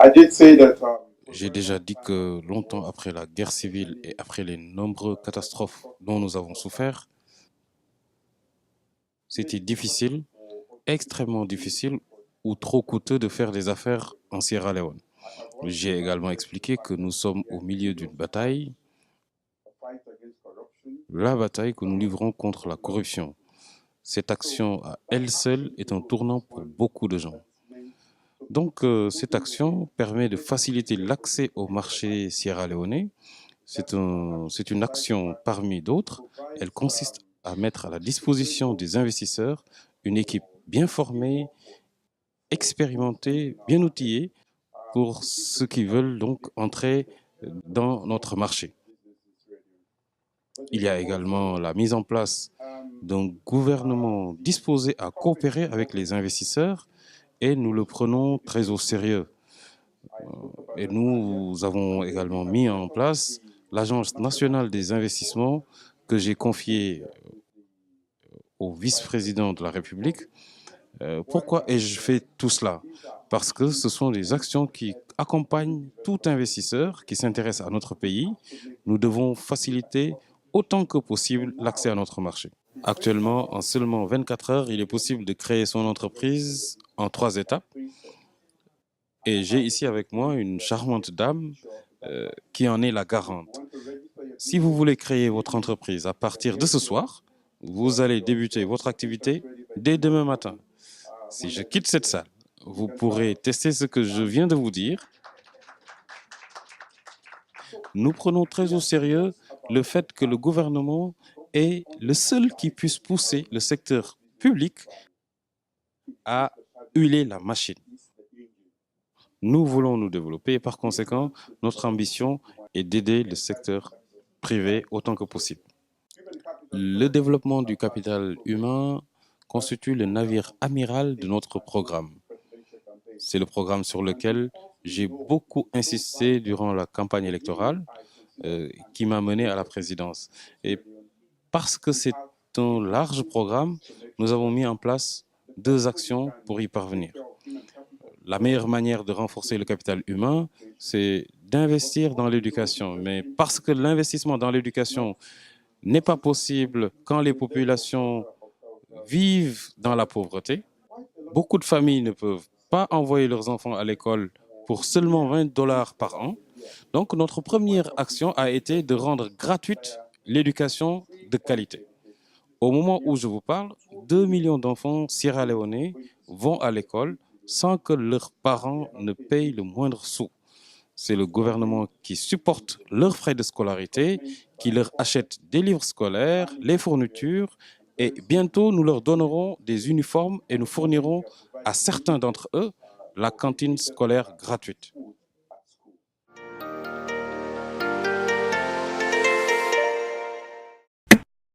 I did say that J'ai déjà dit que longtemps après la guerre civile et après les nombreuses catastrophes dont nous avons souffert, c'était difficile, extrêmement difficile ou trop coûteux de faire des affaires en Sierra Leone. J'ai également expliqué que nous sommes au milieu d'une bataille, la bataille que nous livrons contre la corruption. Cette action à elle seule est un tournant pour beaucoup de gens. Donc, cette action permet de faciliter l'accès au marché sierra-léonais. C'est une action parmi d'autres. Elle consiste à mettre à la disposition des investisseurs une équipe bien formée, expérimentée, bien outillée pour ceux qui veulent donc entrer dans notre marché. Il y a également la mise en place d'un gouvernement disposé à coopérer avec les investisseurs et nous le prenons très au sérieux. Et nous avons également mis en place l'Agence nationale des investissements que j'ai confiée au vice-président de la République. Pourquoi ai-je fait tout cela? Parce que ce sont des actions qui accompagnent tout investisseur qui s'intéresse à notre pays. Nous devons faciliter autant que possible l'accès à notre marché. Actuellement, en seulement 24 heures, il est possible de créer son entreprise en 3 étapes. Et j'ai ici avec moi une charmante dame qui en est la garante. Si vous voulez créer votre entreprise à partir de ce soir, vous allez débuter votre activité dès demain matin. Si je quitte cette salle, vous pourrez tester ce que je viens de vous dire. Nous prenons très au sérieux le fait que le gouvernement est le seul qui puisse pousser le secteur public à huiler la machine. Nous voulons nous développer et par conséquent, notre ambition est d'aider le secteur privé autant que possible. Le développement du capital humain constitue le navire amiral de notre programme. C'est le programme sur lequel j'ai beaucoup insisté durant la campagne électorale qui m'a mené à la présidence. Et parce que c'est un large programme, nous avons mis en place 2 actions pour y parvenir. La meilleure manière de renforcer le capital humain, c'est d'investir dans l'éducation. Mais parce que l'investissement dans l'éducation n'est pas possible quand les populations vivent dans la pauvreté, beaucoup de familles ne peuvent pas envoyer leurs enfants à l'école pour seulement $20 par an. Donc, notre première action a été de rendre gratuite l'éducation de qualité. Au moment où je vous parle, 2 millions d'enfants sierra-léonais vont à l'école sans que leurs parents ne payent le moindre sou. C'est le gouvernement qui supporte leurs frais de scolarité, qui leur achète des livres scolaires, les fournitures, et bientôt nous leur donnerons des uniformes et nous fournirons à certains d'entre eux la cantine scolaire gratuite.